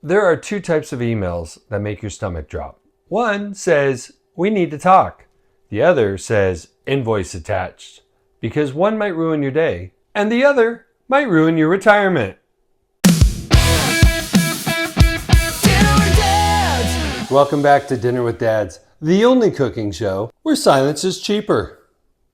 There are two types of emails that make your stomach drop. One says, "We need to talk." The other says, "Invoice attached." Because one might ruin your day, and the other might ruin your retirement. Welcome back to Dinner with Dads, the only cooking show where silence is cheaper.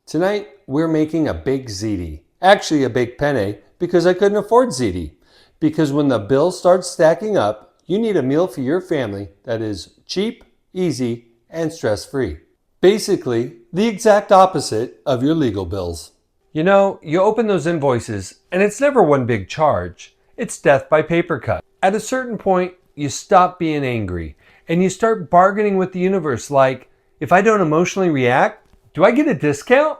Tonight, we're making a baked ziti. Actually, a baked penne, because I couldn't afford ziti. Because when the bill starts stacking up, you need a meal for your family that is cheap, easy, and stress-free. Basically, the exact opposite of your legal bills. You know, you open those invoices, and it's never one big charge. It's death by paper cut. At a certain point, you stop being angry, and you start bargaining with the universe like, if I don't emotionally react, do I get a discount?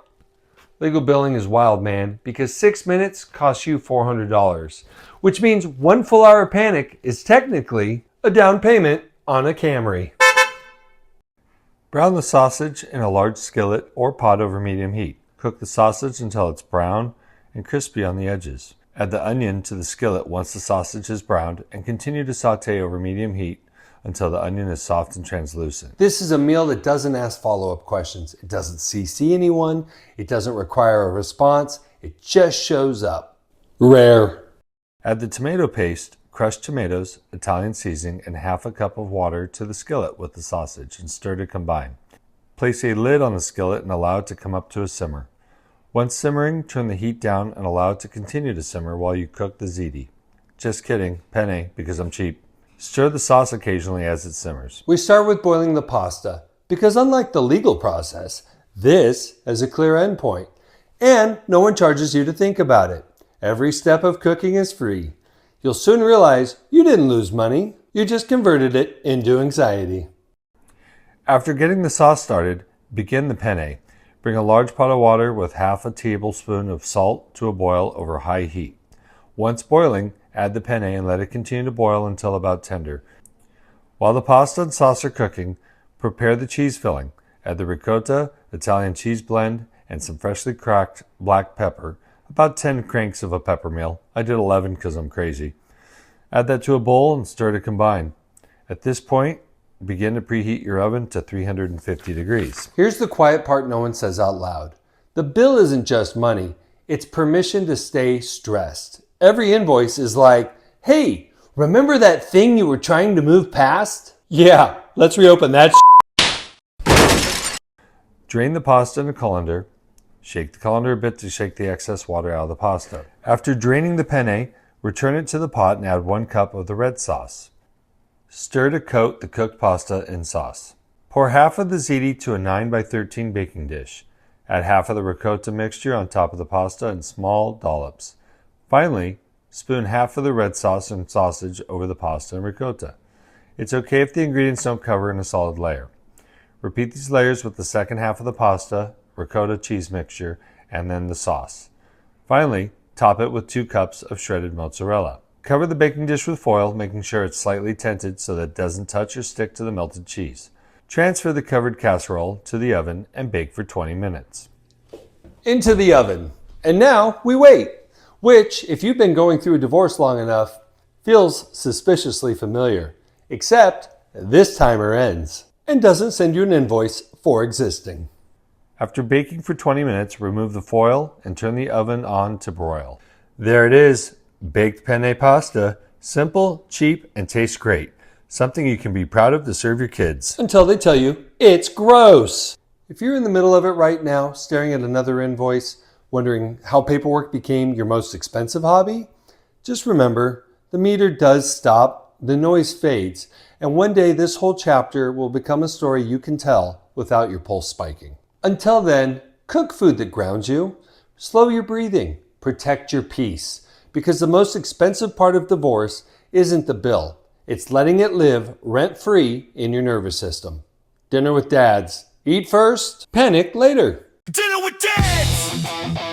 Legal billing is wild, man, because 6 minutes costs you $400, which means 1 full hour of panic is technically a down payment on a Camry. Brown the sausage in a large skillet or pot over medium heat. Cook the sausage until it's brown and crispy on the edges. Add the onion to the skillet once the sausage is browned and continue to saute over medium heat until the onion is soft and translucent. This is a meal that doesn't ask follow-up questions. It doesn't CC anyone. It doesn't require a response. It just shows up. Rare. Add the tomato paste, crushed tomatoes, Italian seasoning, and half a cup of water to the skillet with the sausage and stir to combine. Place a lid on the skillet and allow it to come up to a simmer. Once simmering, turn the heat down and allow it to continue to simmer while you cook the ziti. Just kidding, penne, because I'm cheap. Stir the sauce occasionally as it simmers. We start with boiling the pasta, because unlike the legal process, this has a clear endpoint, and no one charges you to think about it. Every step of cooking is free. You'll soon realize you didn't lose money, you just converted it into anxiety. After getting the sauce started, begin the penne. Bring a large pot of water with half a tablespoon of salt to a boil over high heat. Once boiling, add the penne and let it continue to boil until about tender. While the pasta and sauce are cooking, prepare the cheese filling. Add the ricotta, Italian cheese blend, and some freshly cracked black pepper, about 10 cranks of a pepper meal. I did 11 because I'm crazy. Add that to a bowl and stir to combine. At this point, begin to preheat your oven to 350 degrees. Here's the quiet part no one says out loud. The bill isn't just money, it's permission to stay stressed. Every invoice is like, hey, remember that thing you were trying to move past? Yeah, let's reopen that. Drain the pasta in a colander. Shake the colander a bit to shake the excess water out of the pasta. After draining the penne, return it to the pot and add 1 cup of the red sauce. Stir to coat the cooked pasta in sauce. Pour half of the ziti to a 9 by 13 baking dish. Add half of the ricotta mixture on top of the pasta in small dollops. Finally, spoon half of the red sauce and sausage over the pasta and ricotta. It's okay if the ingredients don't cover in a solid layer. Repeat these layers with the second half of the pasta, ricotta cheese mixture, and then the sauce. Finally, top it with 2 cups of shredded mozzarella. Cover the baking dish with foil, making sure it's slightly tented so that it doesn't touch or stick to the melted cheese. Transfer the covered casserole to the oven and bake for 20 minutes. Into the oven. And now we wait. Which, if you've been going through a divorce long enough, feels suspiciously familiar. Except, this timer ends and doesn't send you an invoice for existing. After baking for 20 minutes, remove the foil and turn the oven on to broil. There it is, baked penne pasta. Simple, cheap, and tastes great. Something you can be proud of to serve your kids. Until they tell you it's gross. If you're in the middle of it right now, staring at another invoice, wondering how paperwork became your most expensive hobby? Just remember, the meter does stop, the noise fades, and one day this whole chapter will become a story you can tell without your pulse spiking. Until then, cook food that grounds you, slow your breathing, protect your peace, because the most expensive part of divorce isn't the bill, it's letting it live rent-free in your nervous system. Dinner with Dads. Eat first, panic later. Dinner with Dads!